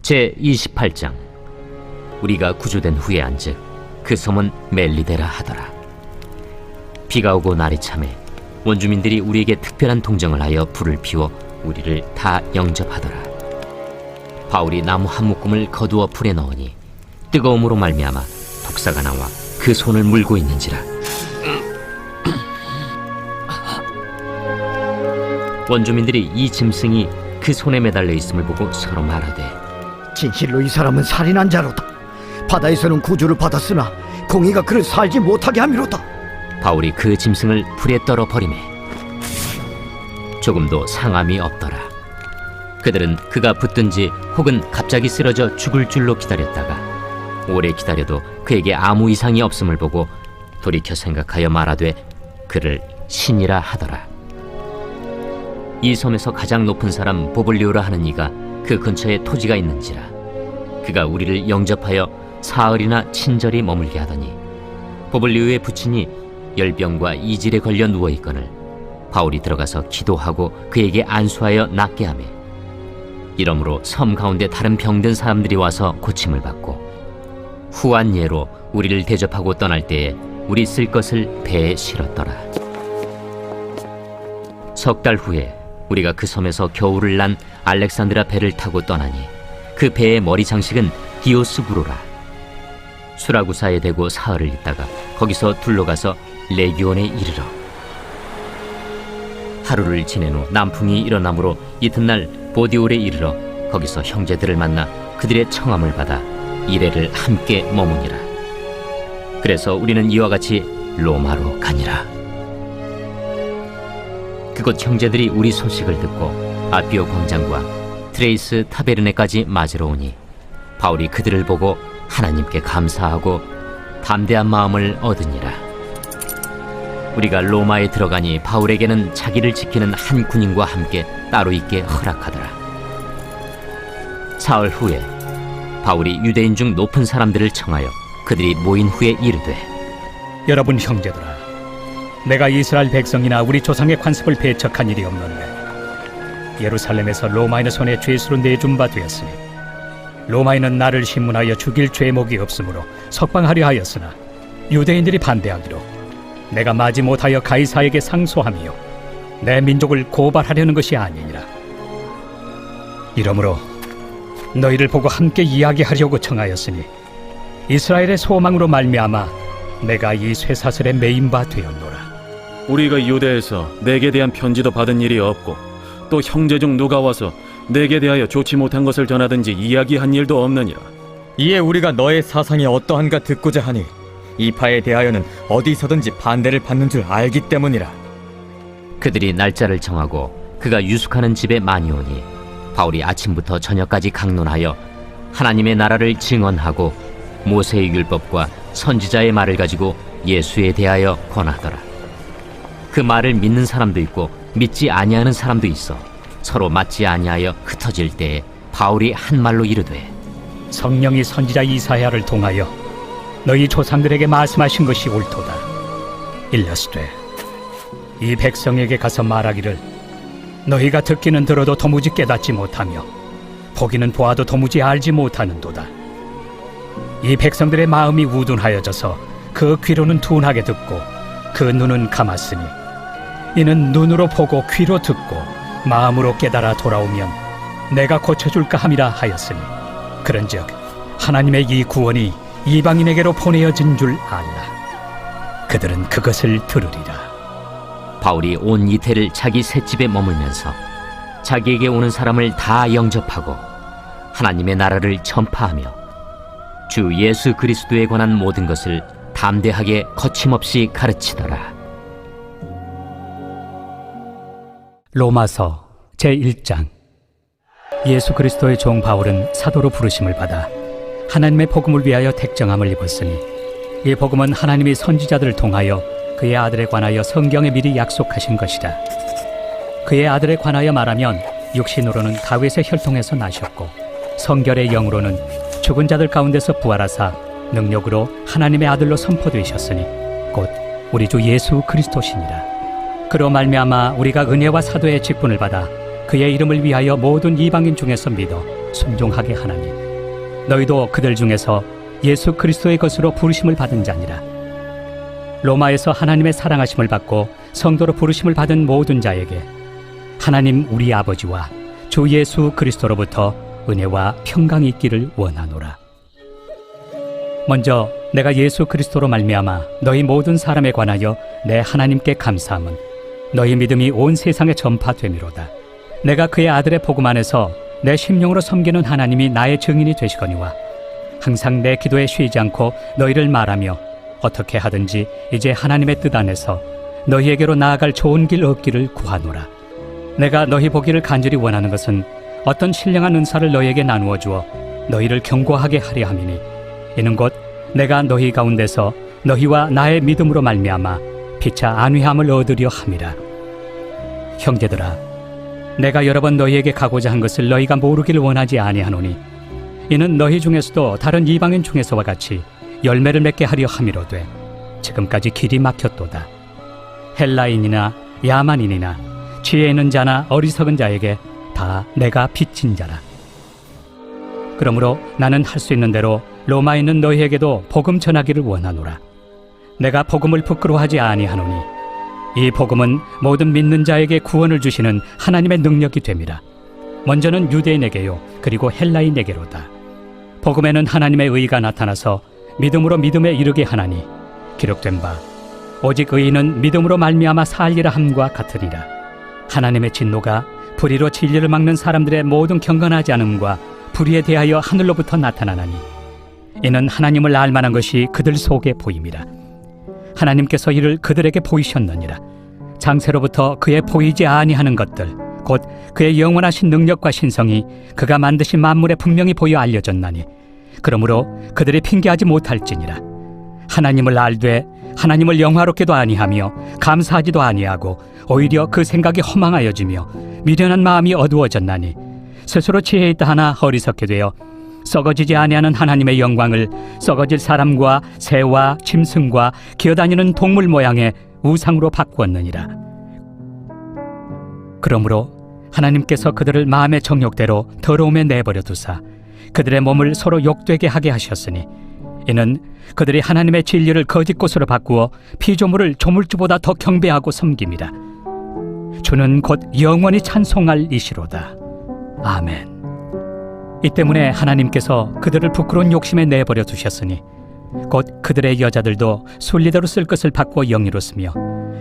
제28장. 우리가 구조된 후에 안즉 그 섬은 멜리데라 하더라. 비가 오고 날이 차매 원주민들이 우리에게 특별한 동정을 하여 불을 피워 우리를 다 영접하더라. 바울이 나무 한 묶음을 거두어 불에 넣으니 뜨거움으로 말미암아 독사가 나와 그 손을 물고 있는지라. 원주민들이 이 짐승이 그 손에 매달려 있음을 보고 서로 말하되, 진실로 이 사람은 살인한 자로다. 바다에서는 구주를 받았으나 공의가 그를 살지 못하게 함이로다. 바울이 그 짐승을 불에 떨어 버리매 조금도 상함이 없더라. 그들은 그가 붙든지 혹은 갑자기 쓰러져 죽을 줄로 기다렸다가 오래 기다려도 그에게 아무 이상이 없음을 보고 돌이켜 생각하여 말하되 그를 신이라 하더라. 이 섬에서 가장 높은 사람 보블리오라 하는 이가 그 근처에 토지가 있는지라. 그가 우리를 영접하여 사흘이나 친절히 머물게 하더니 보블리오의 부친이 열병과 이질에 걸려 누워있거늘 바울이 들어가서 기도하고 그에게 안수하여 낫게 하며, 이러므로 섬 가운데 다른 병든 사람들이 와서 고침을 받고 후한 예로 우리를 대접하고 떠날 때에 우리 쓸 것을 배에 실었더라. 석 달 후에 우리가 그 섬에서 겨울을 난 알렉산드라 배를 타고 떠나니 그 배의 머리 장식은 디오스구로라. 수라구사에 대고 사흘을 있다가 거기서 둘러가서 레기온에 이르러 하루를 지낸 후 남풍이 일어나므로 이튿날 보디올에 이르러 거기서 형제들을 만나 그들의 청함을 받아 이레를 함께 머무니라. 그래서 우리는 이와 같이 로마로 가니라. 그곳 형제들이 우리 소식을 듣고 아비오 광장과 트레이스 타베르네까지 맞으러 오니 바울이 그들을 보고 하나님께 감사하고 담대한 마음을 얻으니라. 우리가 로마에 들어가니 바울에게는 자기를 지키는 한 군인과 함께 따로 있게 허락하더라. 사흘 후에 바울이 유대인 중 높은 사람들을 청하여 그들이 모인 후에 이르되, 여러분 형제들아, 내가 이스라엘 백성이나 우리 조상의 관습을 배척한 일이 없는데 예루살렘에서 로마인의 손에 죄수로 내준 바 되었으니 로마인은 나를 신문하여 죽일 죄목이 없으므로 석방하려 하였으나 유대인들이 반대하기로 내가 마지 못하여 가이사에게 상소하며 내 민족을 고발하려는 것이 아니니라. 이러므로 너희를 보고 함께 이야기하려고 청하였으니 이스라엘의 소망으로 말미암아 내가 이 쇠사슬에 매인 바 되었노라. 우리가 유대에서 내게 대한 편지도 받은 일이 없고 또 형제 중 누가 와서 내게 대하여 좋지 못한 것을 전하든지 이야기한 일도 없느니라. 이에 우리가 너의 사상이 어떠한가 듣고자 하니 이 파에 대하여는 어디서든지 반대를 받는 줄 알기 때문이라. 그들이 날짜를 정하고 그가 유숙하는 집에 많이 오니 바울이 아침부터 저녁까지 강론하여 하나님의 나라를 증언하고 모세의 율법과 선지자의 말을 가지고 예수에 대하여 권하더라. 그 말을 믿는 사람도 있고 믿지 아니하는 사람도 있어 서로 맞지 아니하여 흩어질 때에 바울이 한 말로 이르되, 성령이 선지자 이사야를 통하여 너희 조상들에게 말씀하신 것이 옳도다. 일러스되 이 백성에게 가서 말하기를 너희가 듣기는 들어도 도무지 깨닫지 못하며 보기는 보아도 도무지 알지 못하는도다. 이 백성들의 마음이 우둔하여져서 그 귀로는 둔하게 듣고 그 눈은 감았으니 이는 눈으로 보고 귀로 듣고 마음으로 깨달아 돌아오면 내가 고쳐줄까 함이라 하였으니 그런즉 하나님의 이 구원이 이방인에게로 보내어진 줄 알라. 그들은 그것을 들으리라. 바울이 온 이태를 자기 셋집에 머물면서 자기에게 오는 사람을 다 영접하고 하나님의 나라를 전파하며 주 예수 그리스도에 관한 모든 것을 담대하게 거침없이 가르치더라. 로마서 제1장. 예수 그리스도의 종 바울은 사도로 부르심을 받아 하나님의 복음을 위하여 택정함을 입었으니 이 복음은 하나님이 선지자들을 통하여 그의 아들에 관하여 성경에 미리 약속하신 것이라. 그의 아들에 관하여 말하면 육신으로는 다윗의 혈통에서 나셨고 성결의 영으로는 죽은 자들 가운데서 부활하사 능력으로 하나님의 아들로 선포되셨으니 곧 우리 주 예수 그리스도시니라. 그로 말미암아 우리가 은혜와 사도의 직분을 받아 그의 이름을 위하여 모든 이방인 중에서 믿어 순종하게 하나니 너희도 그들 중에서 예수 그리스도의 것으로 부르심을 받은 자니라. 로마에서 하나님의 사랑하심을 받고 성도로 부르심을 받은 모든 자에게 하나님 우리 아버지와 주 예수 그리스도로부터 은혜와 평강이 있기를 원하노라. 먼저 내가 예수 그리스도로 말미암아 너희 모든 사람에 관하여 내 하나님께 감사함은 너희 믿음이 온 세상에 전파됨이로다. 내가 그의 아들의 복음 안에서 내 심령으로 섬기는 하나님이 나의 증인이 되시거니와 항상 내 기도에 쉬지 않고 너희를 말하며 어떻게 하든지 이제 하나님의 뜻 안에서 너희에게로 나아갈 좋은 길 얻기를 구하노라. 내가 너희 보기를 간절히 원하는 것은 어떤 신령한 은사를 너희에게 나누어 주어 너희를 견고하게 하려 함이니 이는 곧 내가 너희 가운데서 너희와 나의 믿음으로 말미암아 피차 안위함을 얻으려 함이라. 형제들아, 내가 여러 번 너희에게 가고자 한 것을 너희가 모르기를 원하지 아니하노니 이는 너희 중에서도 다른 이방인 중에서와 같이 열매를 맺게 하려 함이로되 지금까지 길이 막혔도다. 헬라인이나 야만인이나 지혜 있는 자나 어리석은 자에게 다 내가 빚진 자라. 그러므로 나는 할 수 있는 대로 로마에 있는 너희에게도 복음 전하기를 원하노라. 내가 복음을 부끄러워하지 아니하노니 이 복음은 모든 믿는 자에게 구원을 주시는 하나님의 능력이 됨이라. 먼저는 유대인에게요 그리고 헬라인에게로다. 복음에는 하나님의 의가 나타나서 믿음으로 믿음에 이르게 하나니 기록된 바 오직 의인은 믿음으로 말미암아 살리라 함과 같으니라. 하나님의 진노가 불의로 진리를 막는 사람들의 모든 경건하지 않음과 불의에 대하여 하늘로부터 나타나나니 이는 하나님을 알만한 것이 그들 속에 보임이라. 하나님께서 이를 그들에게 보이셨느니라. 장세로부터 그의 보이지 아니하는 것들 곧 그의 영원하신 능력과 신성이 그가 만드신 만물에 분명히 보여 알려졌나니 그러므로 그들이 핑계하지 못할지니라. 하나님을 알되 하나님을 영화롭게도 아니하며 감사하지도 아니하고 오히려 그 생각이 허망하여지며 미련한 마음이 어두워졌나니 스스로 지혜 있다 하나 어리석게 되어 썩어지지 아니하는 하나님의 영광을 썩어질 사람과 새와 짐승과 기어다니는 동물 모양의 우상으로 바꾸었느니라. 그러므로 하나님께서 그들을 마음의 정욕대로 더러움에 내버려 두사 그들의 몸을 서로 욕되게 하게 하셨으니 이는 그들이 하나님의 진리를 거짓것으로 바꾸어 피조물을 조물주보다 더 경배하고 섬깁니다. 주는 곧 영원히 찬송할 이시로다. 아멘. 이 때문에 하나님께서 그들을 부끄러운 욕심에 내버려 두셨으니 곧 그들의 여자들도 순리대로 쓸 것을 바꾸어 영리로 쓰며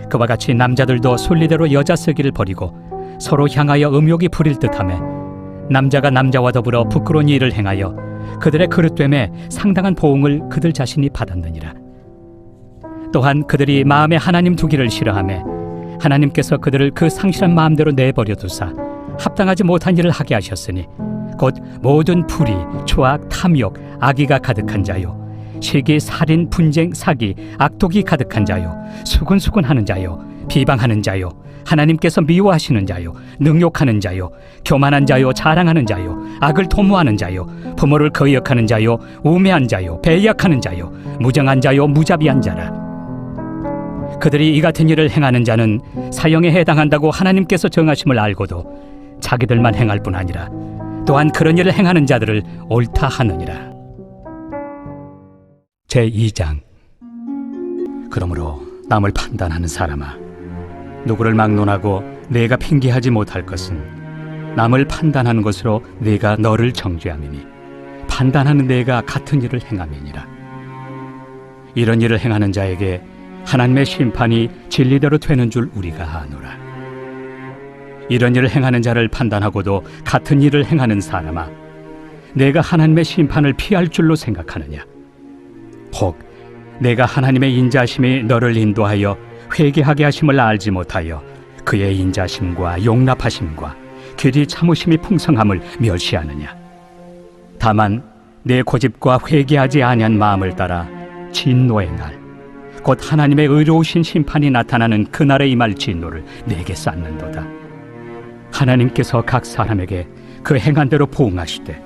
그와 같이 남자들도 순리대로 여자 쓰기를 버리고 서로 향하여 음욕이 부릴 듯하며 남자가 남자와 더불어 부끄러운 일을 행하여 그들의 그릇됨에 상당한 보응을 그들 자신이 받았느니라. 또한 그들이 마음에 하나님 두기를 싫어하며 하나님께서 그들을 그 상실한 마음대로 내버려 두사 합당하지 못한 일을 하게 하셨으니 곧 모든 불의, 초악, 탐욕, 악의가 가득한 자요 시기, 살인, 분쟁, 사기, 악독이 가득한 자요 수군수군하는 자요 비방하는 자요 하나님께서 미워하시는 자요 능욕하는 자요 교만한 자요 자랑하는 자요 악을 도모하는 자요 부모를 거역하는 자요 우매한 자요 배약하는 자요 무정한 자요 무자비한 자라. 그들이 이 같은 일을 행하는 자는 사형에 해당한다고 하나님께서 정하심을 알고도 자기들만 행할 뿐 아니라 또한 그런 일을 행하는 자들을 옳다 하느니라. 제2장. 그러므로 남을 판단하는 사람아, 누구를 막론하고 내가 핑계하지 못할 것은 남을 판단하는 것으로 내가 너를 정죄함이니 판단하는 내가 같은 일을 행함이니라. 이런 일을 행하는 자에게 하나님의 심판이 진리대로 되는 줄 우리가 아노라. 이런 일을 행하는 자를 판단하고도 같은 일을 행하는 사람아, 내가 하나님의 심판을 피할 줄로 생각하느냐? 혹 내가 하나님의 인자심이 너를 인도하여 회개하게 하심을 알지 못하여 그의 인자심과 용납하심과 길이 참으심이 풍성함을 멸시하느냐? 다만 내 고집과 회개하지 아니한 마음을 따라 진노의 날, 곧 하나님의 의로우신 심판이 나타나는 그날에 임할 진노를 내게 쌓는도다. 하나님께서 각 사람에게 그 행한 대로 보응하시되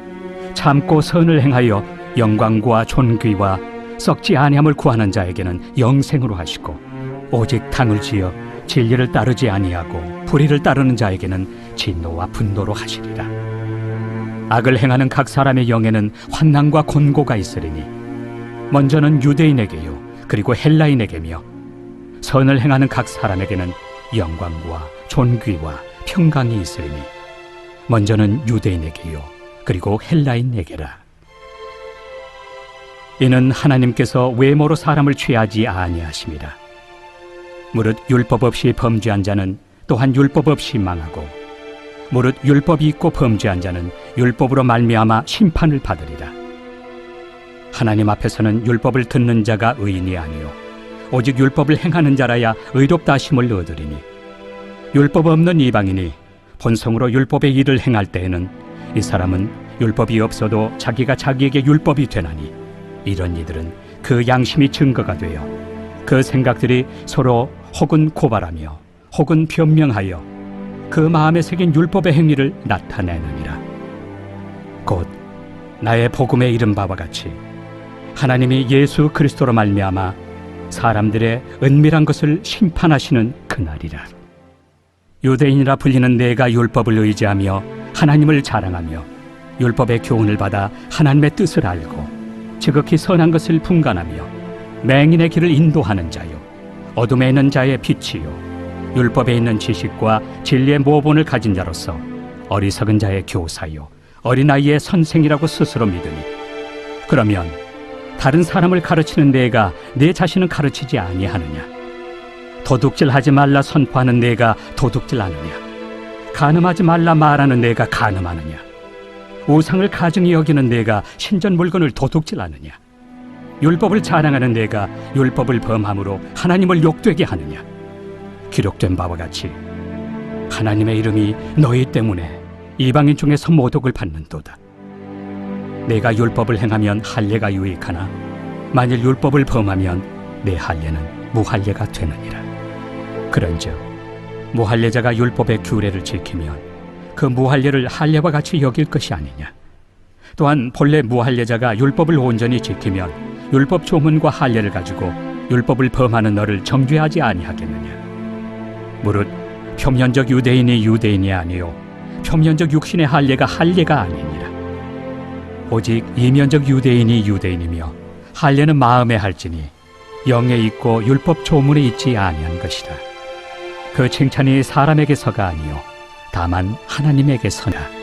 참고 선을 행하여 영광과 존귀와 썩지 아니함을 구하는 자에게는 영생으로 하시고 오직 당을 지어 진리를 따르지 아니하고 불의를 따르는 자에게는 진노와 분노로 하시리라. 악을 행하는 각 사람의 영에는 환난과 곤고가 있으리니 먼저는 유대인에게요 그리고 헬라인에게며 선을 행하는 각 사람에게는 영광과 존귀와 평강이 있으리니 먼저는 유대인에게요 그리고 헬라인에게라. 이는 하나님께서 외모로 사람을 취하지 아니하심이라. 무릇 율법 없이 범죄한 자는 또한 율법 없이 망하고 무릇 율법이 있고 범죄한 자는 율법으로 말미암아 심판을 받으리라. 하나님 앞에서는 율법을 듣는 자가 의인이 아니요 오직 율법을 행하는 자라야 의롭다 하심을 얻으리니 율법 없는 이방인이 본성으로 율법의 일을 행할 때에는 이 사람은 율법이 없어도 자기가 자기에게 율법이 되나니 이런 이들은 그 양심이 증거가 되어 그 생각들이 서로 혹은 고발하며 혹은 변명하여 그 마음에 새긴 율법의 행위를 나타내느니라. 곧 나의 복음에 이른 바와 같이 하나님이 예수 그리스도로 말미암아 사람들의 은밀한 것을 심판하시는 그날이라. 유대인이라 불리는 내가 율법을 의지하며 하나님을 자랑하며 율법의 교훈을 받아 하나님의 뜻을 알고 지극히 선한 것을 분간하며 맹인의 길을 인도하는 자요 어둠에 있는 자의 빛이요 율법에 있는 지식과 진리의 모본을 가진 자로서 어리석은 자의 교사요 어린아이의 선생이라고 스스로 믿으니 그러면 다른 사람을 가르치는 내가 내 자신을 가르치지 아니하느냐? 도둑질하지 말라 선포하는 내가 도둑질하느냐? 간음하지 말라 말하는 내가 간음하느냐? 우상을 가증히 여기는 내가 신전 물건을 도둑질하느냐? 율법을 자랑하는 내가 율법을 범함으로 하나님을 욕되게 하느냐? 기록된 바와 같이 하나님의 이름이 너희 때문에 이방인 중에서 모독을 받는도다. 내가 율법을 행하면 할례가 유익하나 만일 율법을 범하면 내 할례는 무할례가 되느니라. 그런즉 무할례자가 율법의 규례를 지키면 그 무할례를 할례와 같이 여길 것이 아니냐. 또한 본래 무할례자가 율법을 온전히 지키면 율법 조문과 할례를 가지고 율법을 범하는 너를 정죄하지 아니하겠느냐. 무릇 표면적 유대인이 유대인이 아니요 표면적 육신의 할례가 할례가 아니니라. 오직 이면적 유대인이 유대인이며 할례는 마음에 할지니 영에 있고 율법 조문에 있지 아니한 것이라. 그 칭찬이 사람에게서가 아니요 다만 하나님에게서나.